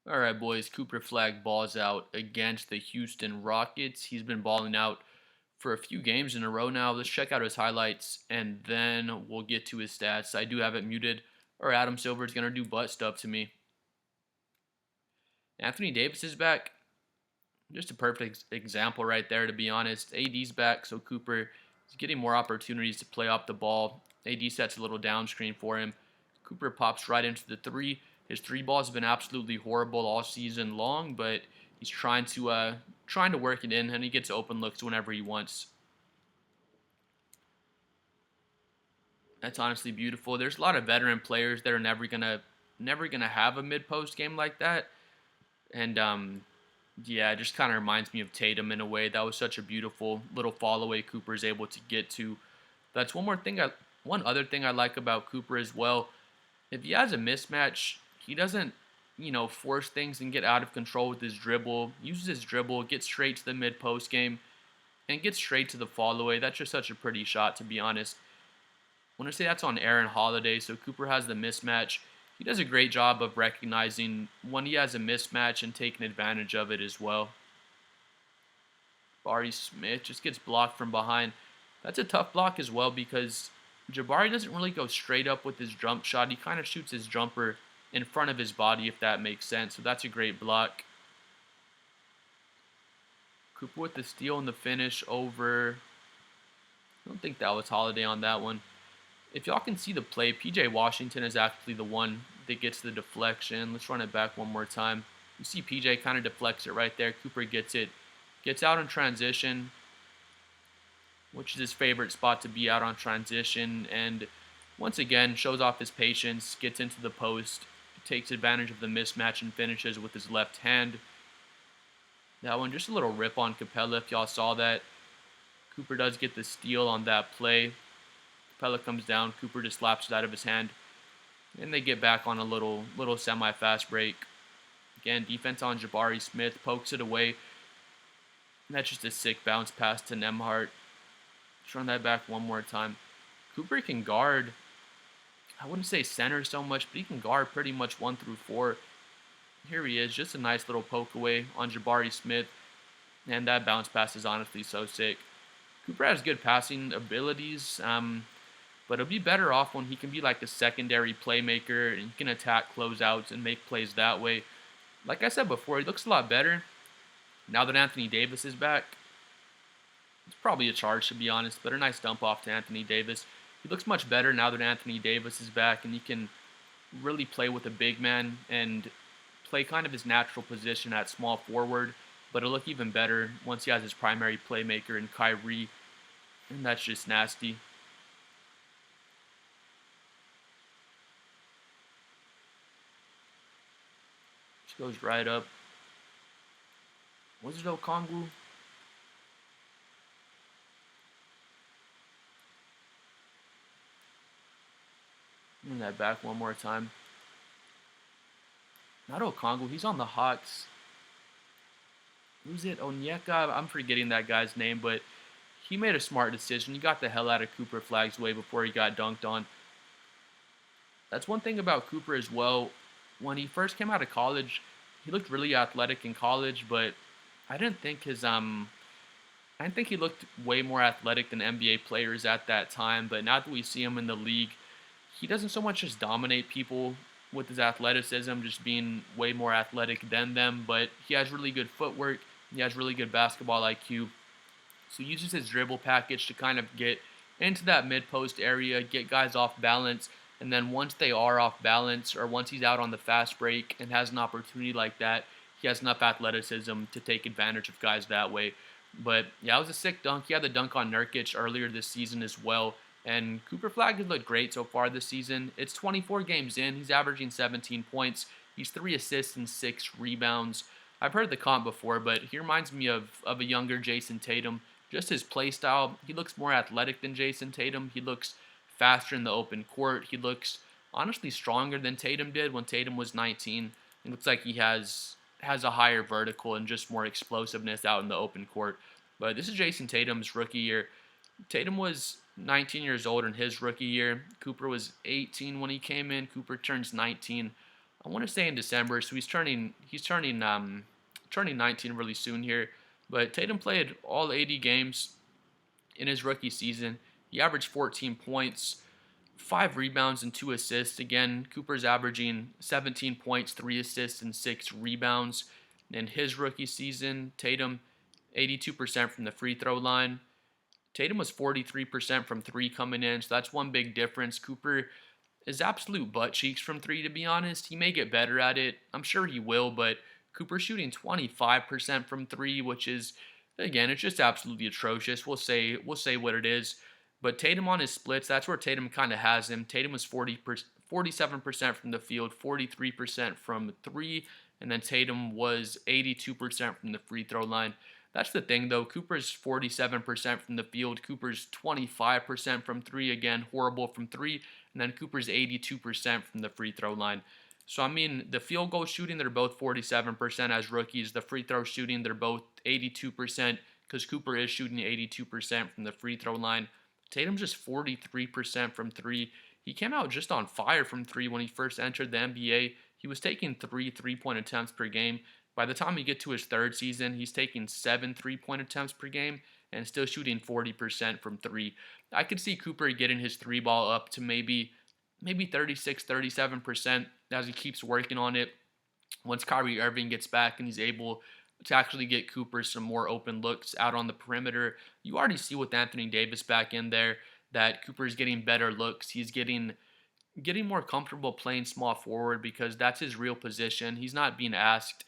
All right, boys. Cooper Flagg balls out against the Houston Rockets. He's been balling out for a few games in a row now. Let's check out his highlights, and then we'll get to his stats. I do have it muted, or Adam Silver is going to do butt stuff to me. Anthony Davis is back. Just a perfect example right there, to be honest. AD's back, so Cooper is getting more opportunities to play off the ball. AD sets a little down screen for him. Cooper pops right into the three. His three ball has been absolutely horrible all season long, but he's trying to work it in, and he gets open looks whenever he wants. That's honestly beautiful. There's a lot of veteran players that are never gonna have a mid post game like that, and yeah, it just kind of reminds me of Tatum in a way. That was such a beautiful little fall away Cooper is able to get to. That's one other thing I like about Cooper as well. If he has a mismatch, he doesn't, force things and get out of control with his dribble. Uses his dribble, gets straight to the mid post game, and gets straight to the fall away. That's just such a pretty shot, to be honest. When I say that's on Aaron Holiday, so Cooper has the mismatch. He does a great job of recognizing when he has a mismatch and taking advantage of it as well. Jabari Smith just gets blocked from behind. That's a tough block as well because Jabari doesn't really go straight up with his jump shot. He kind of shoots his jumper in front of his body, if that makes sense. So that's a great block. Cooper with the steal and the finish over. I don't think that was Holiday on that one. If y'all can see the play, PJ Washington is actually the one that gets the deflection. Let's run it back one more time. You see PJ kind of deflects it right there. Cooper gets it. Gets out in transition, which is his favorite spot to be out on transition. And once again, shows off his patience, gets into the post, takes advantage of the mismatch, and finishes with his left hand. That one, just a little rip on Capella if y'all saw that. Cooper does get the steal on that play. Capella comes down. Cooper just slaps it out of his hand. And they get back on a little semi-fast break. Again, defense on Jabari Smith. Pokes it away. And that's just a sick bounce pass to Nembhard. Let's run that back one more time. Cooper can guard, I wouldn't say center so much, but he can guard pretty much 1 through 4. Here he is. Just a nice little poke away on Jabari Smith. And that bounce pass is honestly so sick. Cooper has good passing abilities, but he'll be better off when he can be like a secondary playmaker and he can attack closeouts and make plays that way. Like I said before, he looks a lot better now that Anthony Davis is back. It's probably a charge, to be honest, but a nice dump off to Anthony Davis. He looks much better now that Anthony Davis is back, and he can really play with a big man and play kind of his natural position at small forward, but it'll look even better once he has his primary playmaker in Kyrie, and that's just nasty. Just goes right up. Was it Okongwu? Bring that back one more time. Not Okongwu. He's on the Hawks. Who's it? Onyeka? I'm forgetting that guy's name, but he made a smart decision. He got the hell out of Cooper Flagg's way before he got dunked on. That's one thing about Cooper as well. When he first came out of college, he looked really athletic in college, but I didn't think he looked way more athletic than NBA players at that time. But now that we see him in the league, he doesn't so much just dominate people with his athleticism, just being way more athletic than them, but he has really good footwork. He has really good basketball IQ. So he uses his dribble package to kind of get into that mid-post area, get guys off balance, and then once they are off balance, or once he's out on the fast break and has an opportunity like that, he has enough athleticism to take advantage of guys that way. But yeah, it was a sick dunk. He had the dunk on Nurkic earlier this season as well. And Cooper Flagg has looked great so far this season. It's 24 games in. He's averaging 17 points. He's 3 assists and 6 rebounds. I've heard the comp before, but he reminds me of a younger Jason Tatum. Just his play style, he looks more athletic than Jason Tatum. He looks faster in the open court. He looks honestly stronger than Tatum did when Tatum was 19. It looks like he has a higher vertical and just more explosiveness out in the open court. But this is Jason Tatum's rookie year. Tatum was 19 years old in his rookie year. Cooper was 18 when he came in. Cooper turns 19 I want to say in December, so he's turning 19 really soon here. But Tatum played all 80 games in his rookie season. He averaged 14 points, 5 rebounds, and 2 assists. Again, Cooper's averaging 17 points, 3 assists, and 6 rebounds in his rookie season. Tatum, 82% from the free throw line. Tatum was 43% from three coming in, so that's one big difference. Cooper is absolute butt cheeks from three, to be honest. He may get better at it. I'm sure he will, but Cooper's shooting 25% from three, which is, again, it's just absolutely atrocious. We'll say what it is. But Tatum on his splits, that's where Tatum kind of has him. Tatum was 47% from the field, 43% from three, and then Tatum was 82% from the free throw line. That's the thing, though. Cooper's 47% from the field. Cooper's 25% from three. Again, horrible from three. And then Cooper's 82% from the free throw line. So, I mean, the field goal shooting, they're both 47% as rookies. The free throw shooting, they're both 82% because Cooper is shooting 82% from the free throw line. Tatum's just 43% from three. He came out just on fire from three when he first entered the NBA. He was taking 3 3-point attempts per game. By the time you get to his third season, he's taking 7 3-point attempts per game and still shooting 40% from three. I could see Cooper getting his three ball up to maybe 36, 37% as he keeps working on it. Once Kyrie Irving gets back and he's able to actually get Cooper some more open looks out on the perimeter, you already see with Anthony Davis back in there that Cooper is getting better looks. He's getting more comfortable playing small forward because that's his real position. He's not being asked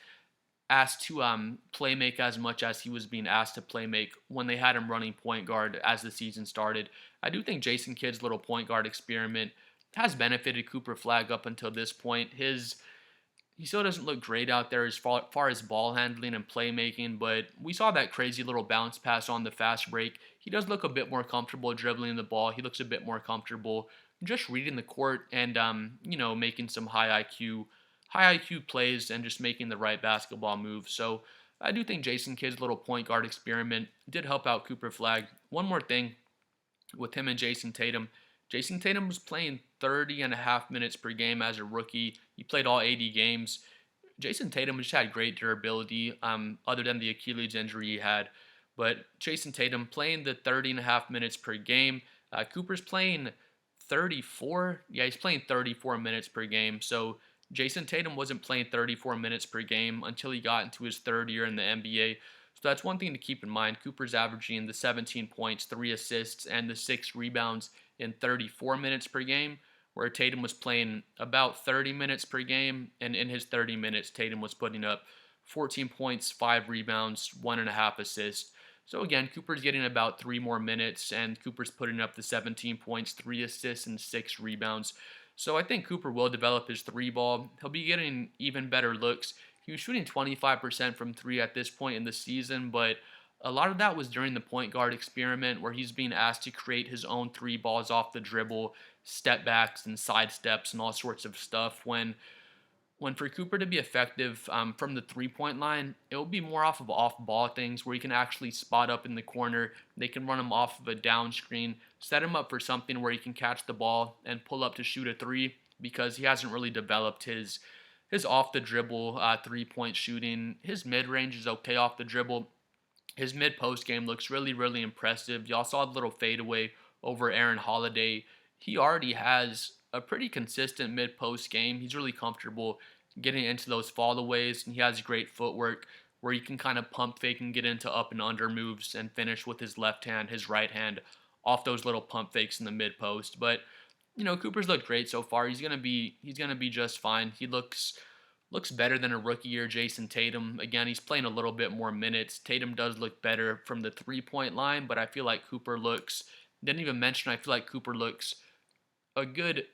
to play make as much as he was being asked to play make when they had him running point guard as the season started. I do think Jason Kidd's little point guard experiment has benefited Cooper Flagg up until this point. He still doesn't look great out there as far as ball handling and playmaking, but we saw that crazy little bounce pass on the fast break. He does look a bit more comfortable dribbling the ball. He looks a bit more comfortable just reading the court and making some high IQ plays and just making the right basketball moves. So I do think Jason Kidd's little point guard experiment did help out Cooper Flagg. One more thing with him and Jason Tatum. Jason Tatum was playing 30 and a half minutes per game as a rookie. He played all 80 games. Jason Tatum just had great durability, other than the Achilles injury he had. But Jason Tatum playing the 30 and a half minutes per game. Cooper's playing 34. Yeah, he's playing 34 minutes per game. So Jason Tatum wasn't playing 34 minutes per game until he got into his third year in the NBA. So that's one thing to keep in mind. Cooper's averaging the 17 points, 3 assists, and the 6 rebounds in 34 minutes per game, where Tatum was playing about 30 minutes per game, and in his 30 minutes, Tatum was putting up 14 points, 5 rebounds, 1.5 assists. So again, Cooper's getting about 3 more minutes, and Cooper's putting up the 17 points, 3 assists, and 6 rebounds. So I think Cooper will develop his three ball. He'll be getting even better looks. He was shooting 25% from three at this point in the season, but a lot of that was during the point guard experiment where he's being asked to create his own three balls off the dribble, step backs and side steps and all sorts of stuff. When for Cooper to be effective from the three-point line, it will be more off of off-ball things where he can actually spot up in the corner. They can run him off of a down screen, set him up for something where he can catch the ball and pull up to shoot a three because he hasn't really developed his off-the-dribble three-point shooting. His mid-range is okay off the dribble. His mid-post game looks really, really impressive. Y'all saw the little fadeaway over Aaron Holiday. He already has a pretty consistent mid-post game. He's really comfortable getting into those fallaways, and he has great footwork where he can kind of pump fake and get into up and under moves and finish with his left hand, his right hand off those little pump fakes in the mid-post. But Cooper's looked great so far. He's gonna be just fine. He looks better than a rookie year Jason Tatum. Again, he's playing a little bit more minutes. Tatum does look better from the three-point line, but I feel like Cooper looks. Didn't even mention. I feel like Cooper looks a good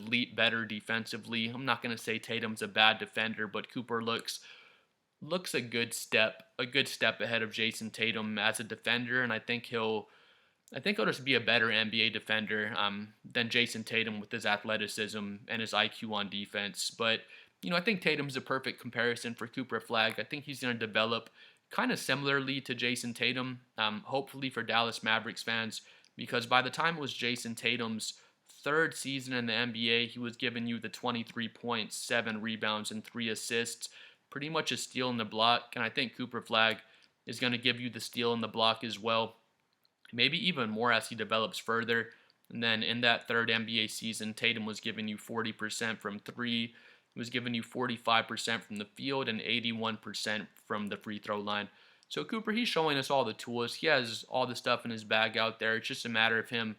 leap better defensively. I'm not gonna say Tatum's a bad defender, but Cooper looks a good step ahead of Jason Tatum as a defender, and I think he'll just be a better NBA defender than Jason Tatum with his athleticism and his IQ on defense. But I think Tatum's a perfect comparison for Cooper Flagg. I think he's going to develop kind of similarly to Jason Tatum, hopefully for Dallas Mavericks fans, because by the time it was Jason Tatum's third season in the NBA, he was giving you the 23 points, 7 rebounds, and 3 assists. Pretty much a steal in the block. And I think Cooper Flagg is going to give you the steal in the block as well. Maybe even more as he develops further. And then in that third NBA season, Tatum was giving you 40% from 3. He was giving you 45% from the field and 81% from the free throw line. So Cooper, he's showing us all the tools. He has all the stuff in his bag out there. It's just a matter of him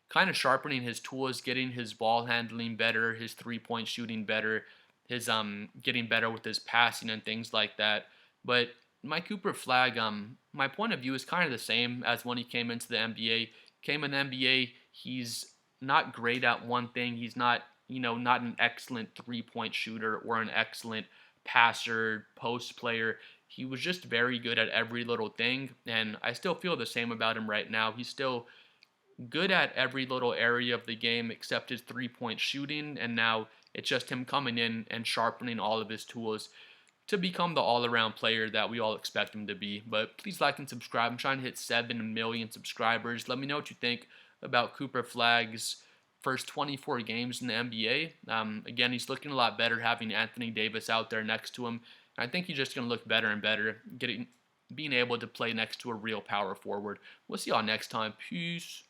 kind of sharpening his tools, getting his ball handling better, his three-point shooting better, his getting better with his passing and things like that. But my Cooper Flagg, my point of view is kind of the same as when he came into the NBA. Came in the NBA, he's not great at one thing. He's not, not an excellent three-point shooter or an excellent passer, post player. He was just very good at every little thing, and I still feel the same about him right now. He's still good at every little area of the game except his three-point shooting, and now it's just him coming in and sharpening all of his tools to become the all-around player that we all expect him to be. But please like and subscribe. I'm trying to hit 7 million subscribers. Let me know what you think about Cooper Flagg's first 24 games in the NBA. Again, he's looking a lot better having Anthony Davis out there next to him. I think he's just going to look better and better, being able to play next to a real power forward. We'll see y'all next time. Peace.